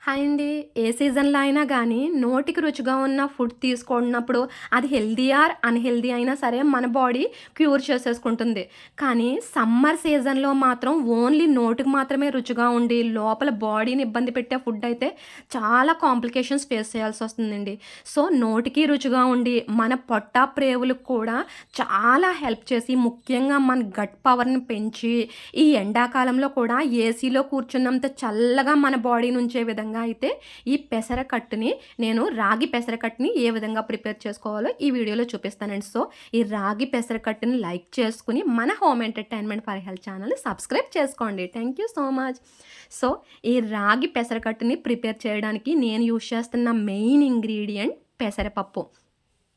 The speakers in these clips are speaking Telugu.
హాయ్ అండి. ఏ సీజన్‌లో అయినా గానీ, నోటికి రుచిగా ఉన్న ఫుడ్ తీసుకున్నప్పుడు అది హెల్తీ ఆర్ అన్‌హెల్తీ అయినా సరే మన బాడీ క్యూర్ చేసేసుకుంటుంది. కానీ సమ్మర్ సీజన్‌లో మాత్రం ఓన్లీ నోటికి మాత్రమే రుచిగా ఉండి, లోపల బాడీని ఇబ్బంది పెట్టే ఫుడ్ అయితే చాలా కాంప్లికేషన్స్ ఫేస్ చేయాల్సొస్తుందండి. సో, నోటికి రుచిగా ఉండి, మన పొట్ట, ప్రేవులకు కూడా చాలా హెల్ప్ చేసి, ముఖ్యంగా మన గట్ పవర్‌ని పెంచి, ఈ ఎండాకాలంలో కూడా ఏసీలో కూర్చున్నంత చల్లగా మన బాడీని ఉంచే విధంగా అయితే ఈ పెసరకట్టుని నేను రాగి పెసరకట్టుని ఏ విధంగా ప్రిపేర్ చేసుకోవాలో ఈ వీడియోలో చూపిస్తానండి. సో, ఈ రాగి పెసరకట్టుని లైక్ చేసుకొని మన హోమ్ ఎంటర్‌టైన్‌మెంట్ ఫర్ హెల్త్ ఛానల్‌ని సబ్స్క్రైబ్ చేసుకోండి. Thank you so much. So, ఈ రాగి పెసరకట్టుని ప్రిపేర్ చేయడానికి నేను యూజ్ చేస్తున్న మెయిన్ ఇంగ్రీడియెంట్ పెసరపప్పు.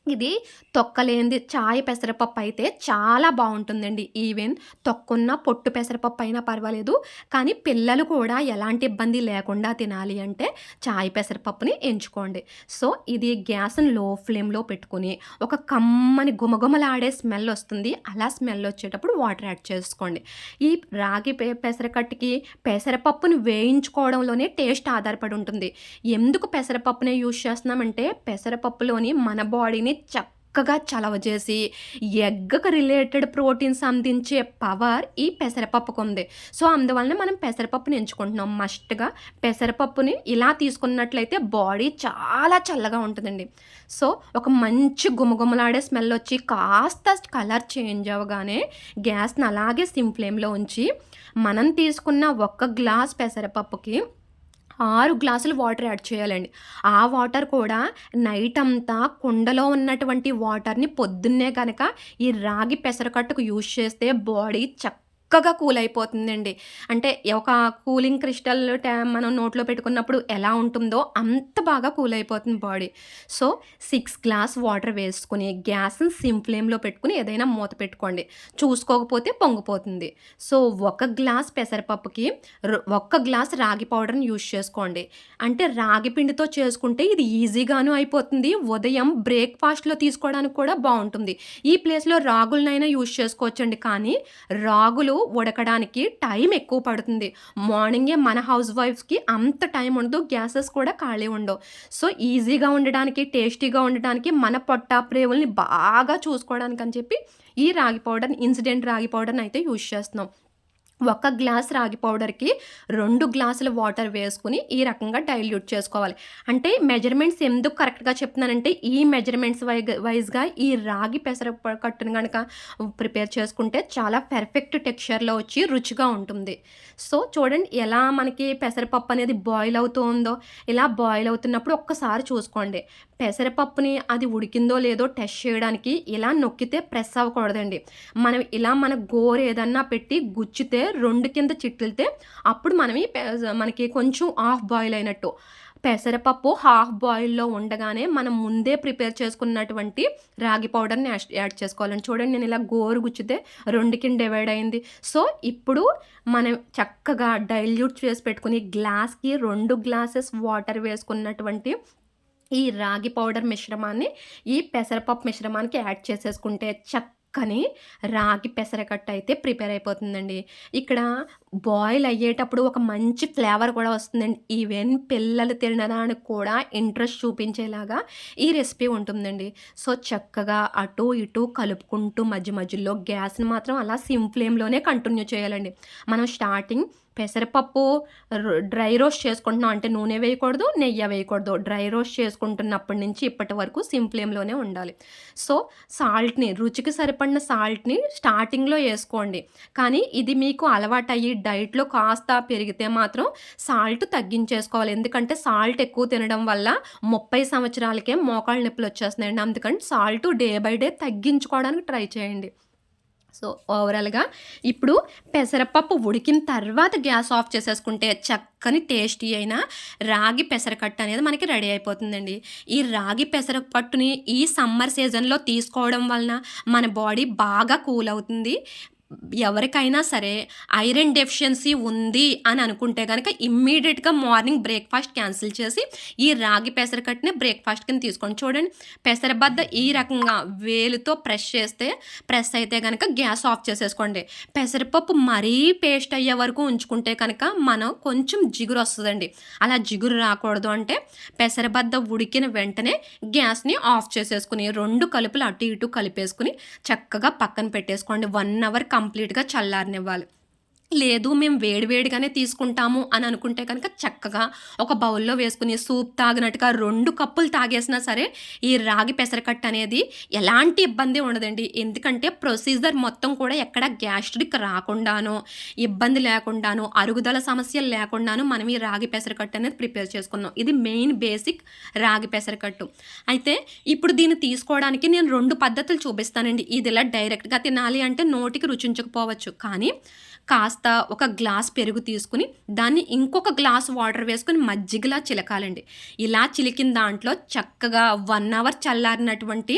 ఇది తొక్కలేనిది చాయ్ పెసరపప్పు అయితే చాలా బావుంటుందండి. ఈవెన్ తొక్కున్న పొట్టు పెసరపప్పు అయినా పర్వాలేదు. కానీ పిల్లలు కూడా ఎలాంటి ఇబ్బంది లేకుండా తినాలి అంటే చాయ్ పెసరపప్పుని ఎంచుకోండి. సో, ఇది గ్యాస్‌ని లో ఫ్లేమ్‌లో పెట్టుకొని ఒక కమ్మని గుమగుమలాడే స్మెల్ ఒస్తుంది. అలా స్మెల్ ఒచ్చేటప్పుడు వాటర్ యాడ్ చేసుకోండి. ఈ రాగి పెసరకట్టుకి పెసరపప్పుని వేయించుకోవడంలోనే టేస్ట్ ఆధారపడి ఉంటుంది. ఎందుకు పెసరపప్పునే యూజ్ చేస్తున్నామంటే పెసరపప్పులోని మన బాడీని చక్కగా చలవ చేసి, ఎగ్‌కి రిలేటెడ్ ప్రోటీన్స్ అందించే పవర్ ఈ పెసరపప్పుకుంది. సో, అందువలన మనం పెసరపప్పుని ఎంచుకుంటున్నాం. మస్ట్‌గా పెసరపప్పుని ఇలా తీసుకున్నట్లయితే బాడీ చాలా చల్లగా ఉంటదండి. సో, ఒక మంచి గుమగుమలాడే స్మెల్లొచ్చి కాస్త కలర్ చేంజ్ అవ్వగానే గ్యాస్‌ని అలాగే సిమ్ ఫ్లేమ్‌లో ఉంచి, మనం తీసుకున్న ఒక్క గ్లాస్ పెసరపప్పుకి 6 గ్లాసులు వాటర్ యాడ్ చేయాలండి. ఆ వాటర్ కూడా నైటంతా కుండలో ఉన్నటువంటి వాటర్‌ని పొద్దున్నే గనక ఈ రాగి పెసరకట్టుకు యూజ్ చేస్తే బాడీ చక్కగా కూల్ అయిపోతుందండి. అంటే ఒక కూలింగ్ క్రిస్టల్ మనం నోట్లో పెట్టుకున్నప్పుడు ఎలా ఉంటుందో అంత బాగా కూల్ అయిపోతుంది బాడీ. సో, 6 గ్లాస్ వాటర్ వేసుకొని గ్యాస్‌ని సిమ్ ఫ్లేమ్‌లో పెట్టుకొని ఏదైనా మూత పెట్టుకోండి. చూసుకోకపోతే పొంగిపోతుంది. సో, ఒక గ్లాస్ పెసరపప్పుకి ఒక్క గ్లాస్ రాగి పౌడర్‌ని యూజ్ చేసుకోండి. అంటే రాగి పిండితో చేసుకుంటే ఇది ఈజీగాను అయిపోతుంది. ఉదయం బ్రేక్‌ఫాస్ట్‌లో తీసుకోవడానికి కూడా బావుంటుంది. ఈ ప్లేస్‌లో రాగులనైనా యూజ్ చేసుకోవచ్చండి. కానీ రాగులు ఉడకడానికి టైం ఎక్కువ పడుతుంది. మార్నింగే మన హౌస్ వైఫ్స్‌కి అంత టైం ఉండదు. గ్యాసెస్ కూడా ఖాళీ ఉండవు. సో, ఈజీగా ఉండడానికి, టేస్టీగా ఉండడానికి మన పొట్ట, ప్రేవుల్ని బాగా చూసుకోవడానికని చెప్పి ఈ రాగి పౌడర్‌ని ఇన్‌స్టంట్ రాగి పౌడర్‌నయితే యూజ్ చేస్తున్నాం. ఒక గ్లాస్ రాగి పౌడర్‌కి 2 గ్లాసుల వాటర్ వేసుకొని ఈ రకంగా డైల్యూట్ చేసుకోవాలి. అంటే మెజర్‌మెంట్స్ ఎందుకు కరెక్ట్‌గా చెప్తున్నానంటే ఈ మెజర్‌మెంట్స్ వైస్‌గా ఈ రాగి కట్టును గనక ప్రిపేర్ చేసుకుంటే చాలా పర్ఫెక్ట్ టెక్స్చర్‌లో వచ్చి రుచిగా ఉంటుంది. సో, చూడండి ఎలా మనకి పెసరపప్పు అనేది బాయిల్ అవుతూ ఉందో, ఇలా బాయిల్ అవుతున్నప్పుడు ఒక్కసారి చూసుకోండి. పెసరపప్పుని అది ఉడికిందో లేదో టెస్ట్ చేయడానికి ఇలా నొక్కితే ప్రెస్ అవ్వకూడదండి. మనం ఇలా మన గోరు ఏదన్నా పెట్టి గుచ్చితే 2 కింద చిట్లితే అప్పుడు మనకి కొంచెం హాఫ్ బాయిల్ అయినట్టు. పెసరపప్పు హాఫ్ బాయిల్‌లో ఉండగానే మనం ముందే ప్రిపేర్ చేసుకున్నటువంటి రాగి పౌడర్‌ని యాడ్ చేసుకోవాలండి. చూడండి నేను ఇలా గోరు గుచ్చితే 2 కింద డివైడ్ అయింది. సో, ఇప్పుడు మనం చక్కగా డైల్యూట్ చేసి పెట్టుకొని గ్లాస్‌కి 2 గ్లాసెస్ వాటర్ వేసుకున్నటువంటి ఈ రాగి పౌడర్ మిశ్రమాన్ని ఈ పెసరపప్పు మిశ్రమానికి యాడ్ చేసేసుకుంటే చక్కని రాగి పెసరకట్టు అయితే ప్రిపేర్ అయిపోతుందండి. ఇక్కడ బాయిల్ అయ్యేటప్పుడు ఒక మంచి ఫ్లేవర్ కూడా వస్తుందండి. ఈవెన్ పిల్లలు తినడానికి కూడా ఇంట్రెస్ట్ చూపించేలాగా ఈ రెసిపీ ఉంటుందండి. సో, చక్కగా అటు ఇటు కలుపుకుంటూ మధ్య మధ్యలో గ్యాస్‌ని మాత్రం అలా సిమ్ ఫ్లేమ్‌లోనే కంటిన్యూ చేయాలండి. మనం స్టార్టింగ్ పెసరపప్పు డ్రై రోస్ట్ చేసుకుంటున్నాం అంటే నూనె వేయకూడదు, నెయ్యి వేయకూడదు. డ్రై రోస్ట్ చేసుకుంటున్నప్పటి నుంచి ఇప్పటి వరకు సిమ్ ఫ్లేమ్‌లోనే ఉండాలి. సో, రుచికి సరిపడిన సాల్ట్‌ని స్టార్టింగ్‌లో ఏసుకోండి. కానీ ఇది మీకు అలవాటయ్యి డైట్‌లో కాస్త పెరిగితే మాత్రం సాల్ట్ తగ్గించేసుకోవాలి. ఎందుకంటే సాల్ట్ ఎక్కువ తినడం వల్ల 30 సంవత్సరాలకే మోకాళ్ళ నొప్పులొచ్చేస్తున్నాయండి. అందుకని సాల్ట్ డే బై డే తగ్గించుకోవడానికి ట్రై చేయండి. సో, ఓవరాల్‌గా ఇప్పుడు పెసరపప్పు ఉడికిన తర్వాత గ్యాస్ ఆఫ్ చేసేసుకుంటే చక్కని టేస్టీ అయిన రాగి పెసరకట్టు అనేది మనకి రెడీ అయిపోతుందండి. ఈ రాగి పెసరపట్టుని ఈ సమ్మర్ సీజన్‌లో తీసుకోవడం వలన మన బాడీ బాగా కూల్ అవుతుంది. ఎవరికైనా సరే ఐరన్ డెఫిషియన్సీ ఉంది అని అనుకుంటే గనక ఇమ్మీడియేట్‌గా మార్నింగ్ బ్రేక్‌ఫాస్ట్ క్యాన్సిల్ చేసి, ఈ రాగి పెసరకట్టుని బ్రేక్‌ఫాస్ట్ కింద తీసుకోండి. చూడండి పెసరబద్ద ఈ రకంగా వేలుతో ప్రెస్ అయితే గనక గ్యాస్ ఆఫ్ చేసేసుకోండి. పెసరపప్పు మరీ పేస్ట్ అయ్యే వరకు ఉంచుకుంటే కనుక మనం కొంచెం జిగురొస్తదండి. అలా జిగురు రాకూడదు అంటే పెసరబద్ద ఉడికిన వెంటనే గ్యాస్‌ని ఆఫ్ చేసేసుకొని 2 కలుపులు అటు ఇటు కలిపేసుకొని చక్కగా పక్కన పెట్టేసుకోండి. 1 అవర్ కంప్లీట్‌గా చల్లారనివ్వాలి. లేదు మేము వేడిగానే తీసుకుంటాము అని అనుకుంటే కనుక చక్కగా ఒక బౌల్‌లో వేసుకొని సూప్ తాగినట్టుగా 2 కప్పులు తాగేసినా సరే ఈ రాగి పెసరకట్టు అనేది ఎలాంటి ఇబ్బంది ఉండదండి. ఎందుకంటే ప్రొసీజర్ మొత్తం కూడా ఎక్కడ గ్యాస్ట్రిక్ రాకుండానో, ఇబ్బంది లేకుండానో, అరుగుదల సమస్యలు లేకుండానో మనం ఈ రాగి పెసరకట్టు అనేది ప్రిపేర్ చేసుకున్నాం. ఇది మెయిన్ బేసిక్ రాగి పెసరకట్టు. అయితే ఇప్పుడు దీన్ని తీసుకోవడానికి నేను 2 పద్ధతులు చూపిస్తానండి. ఇదిలా డైరెక్ట్‌గా తినాలి అంటే నోటికి రుచించకపోవచ్చు. కానీ కాస్త ఒక గ్లాస్ పెరుగు తీసుకుని దాన్ని ఇంకొక గ్లాస్ వాటర్ వేసుకొని మజ్జిగలా చిలకాలండి. ఇలా చిలికిన దాంట్లో చక్కగా 1 అవర్ చల్లారినటువంటి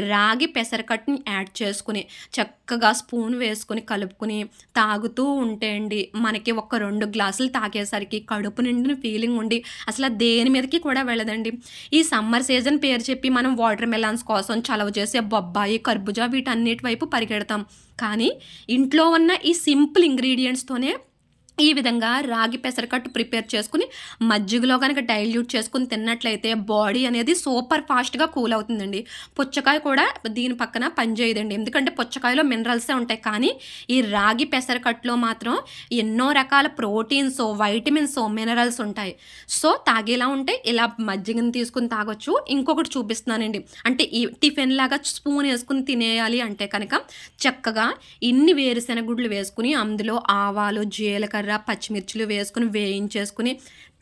రాగి పెసరకట్టుని యాడ్ చేసుకుని చక్కగా స్పూన్ వేసుకొని కలుపుకొని తాగుతూ ఉంటే అండి మనకి ఒక 2 గ్లాసులు తాగేసరికి కడుపు నిండిన ఫీలింగ్ ఉండి అసలు దేని మీదకి కూడా వెళ్ళదండి. ఈ సమ్మర్ సీజన్ పేరు చెప్పి మనం వాటర్ మెలాన్స్ కోసం చలవ చేసే బొబ్బాయి, కర్బూజా వీటన్నిటి వైపు పరిగెడతాం. కానీ ఇంట్లో ఉన్న ఈ సింపుల్ ఇంగ్రీడియంట్స్తోనే ఈ విధంగా రాగి పెసరకట్టు ప్రిపేర్ చేసుకుని మజ్జిగలో కనుక డైల్యూట్ చేసుకుని తిన్నట్లయితే బాడీ అనేది సూపర్ ఫాస్ట్‌గా కూల్ అవుతుందండి. పుచ్చకాయ కూడా దీని పక్కన పనిచేయదండి. ఎందుకంటే పుచ్చకాయలో మినరల్సే ఉంటాయి. కానీ ఈ రాగి పెసరకట్టులో మాత్రం ఎన్నో రకాల ప్రోటీన్సో, వైటమిన్సో, మినరల్స్ ఉంటాయి. సో తాగేలా ఉంటే ఇలా మజ్జిగని తీసుకొని తాగొచ్చు. ఇంకొకటి చూపిస్తున్నానండి. అంటే ఈ టిఫిన్ లాగా స్పూన్ ఏసుకొని తినేయాలి అంటే కనుక చక్కగా ఇన్ని వేరుశెనగ గుడ్లు వేసుకొని అందులో ఆవాలు, జీలకర్ర, పచ్చిమిర్చిలు వేసుకొని వేయించేసుకుని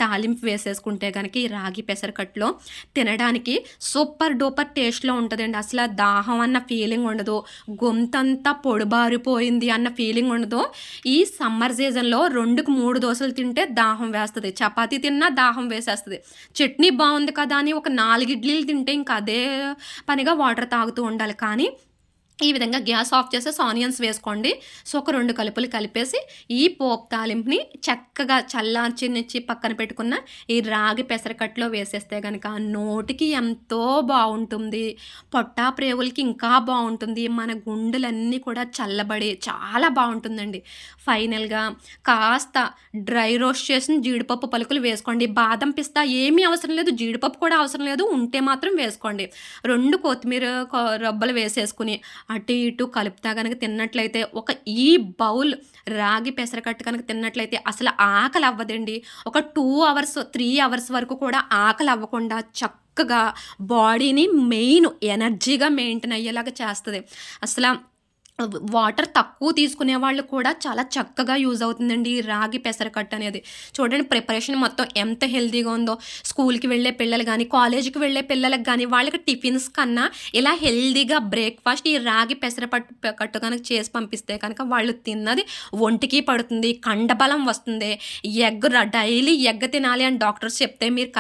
తాలింపు వేసేసుకుంటే గనక ఈ రాగి పెసరకట్టులో తినడానికి సూపర్ డూపర్ టేస్ట్‌లో ఉంటదండి. అసల దాహం అన్న ఫీలింగ్ ఉండదు. గొంతంతా పొడిబారిపోయింది అన్న ఫీలింగ్ ఉండదు. ఈ సమ్మర్ సీజన్‌లో 2కి 3 దోసలు తింటే దాహం వేస్తది. చపాతీ తిన్నా దాహం వేసేస్తది. చట్నీ బావుంది కదా అని ఒక 4 ఇడ్లీలు తింటే ఇంక అదే పనిగా వాటర్ తాగుతూ ఉండాలి. కానీ ఈ విధంగా గ్యాస్ ఆఫ్ చేసేసి ఆనియన్స్ వేసుకోండి. సో ఒక 2 కలుపులు కలిపేసి ఈ పోపు తాలింపుని చక్కగా చల్లార్చినిచ్చి పక్కన పెట్టుకున్న ఈ రాగి పెసరకట్టులో వేసేస్తే గనక నోటికి ఎంతో బావుంటుంది. పొట్టా ప్రేవులకి ఇంకా బావుంటుంది. మన గుండెలన్నీ కూడా చల్లబడి చాలా బావుంటుందండి. ఫైనల్‌గా కాస్త డ్రై రోస్ట్ చేసిన జీడిపప్పు పలుకులు వేసుకోండి. బాదం, పిస్తా ఏమీ అవసరం లేదు. జీడిపప్పు కూడా అవసరం లేదు. ఉంటే మాత్రం వేసుకోండి. 2 కొత్తిమీర రబ్బలు వేసేసుకుని అటు ఇటు కలుపుతా గనక తిన్నట్లయితే ఈ బౌల్ రాగి పెసరకట్టు కనుక తిన్నట్లయితే అసలు ఆకలి అవ్వదండి. ఒక 2 అవర్స్, 3 అవర్స్ వరకు కూడా ఆకలి అవ్వకుండా చక్కగా బాడీని ఎనర్జీగా మెయింటైన్ అయ్యేలాగా చేస్తది. అసల వాటర్ తక్కువ తీసుకునే వాళ్ళు కూడా చాలా చక్కగా యూజ్ అవుతుందండి ఈ రాగి పెసరకట్టు అనేది. చూడండి ప్రిపరేషన్ మొత్తం ఎంత హెల్తీగా ఉందో. స్కూల్‌కి వెళ్ళే పిల్లలు గానీ, కాలేజీకి వెళ్ళే పిల్లలకి గానీ, వాళ్ళకి టిఫిన్స్ కన్నా ఇలా హెల్తీగా బ్రేక్‌ఫాస్ట్ ఈ రాగి కట్టు గనక చేసి పంపిస్తే కనుక వాళ్ళు తిన్నది ఒంటికి పడుతుంది. కండబలం వస్తుంది. డైలీ ఎగ్ తినాలి అని డాక్టర్స్ చెప్తే మీరు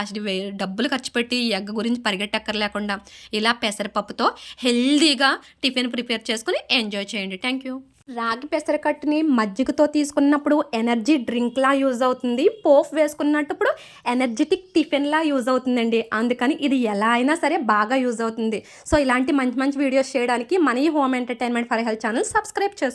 డబ్బులు ఖర్చు పెట్టి ఎగ్ గురించి పరిగెట్టక్కర్లేకుండా ఇలా పెసరపప్పుతో హెల్తీగా టిఫిన్ ప్రిపేర్ చేసుకొని ఎంజాయ్ చేయండి. Thank you. రాగి పెసరకట్టుని మజ్జిగతో తీసుకున్నప్పుడు ఎనర్జీ డ్రింక్‌లా యూజ్ అవుతుంది. పోపు వేసుకున్నప్పుడు ఎనర్జిటిక్ టిఫిన్‌లా యూజ్ అవుతుందండి. అందుకని ఇది ఎలా అయినా సరే బాగా యూజ్ అవుతుంది. సో ఇలాంటి మంచి మంచి వీడియోస్ చేయడానికి మన ఈ home entertainment for health channel subscribe చేసుకోండి.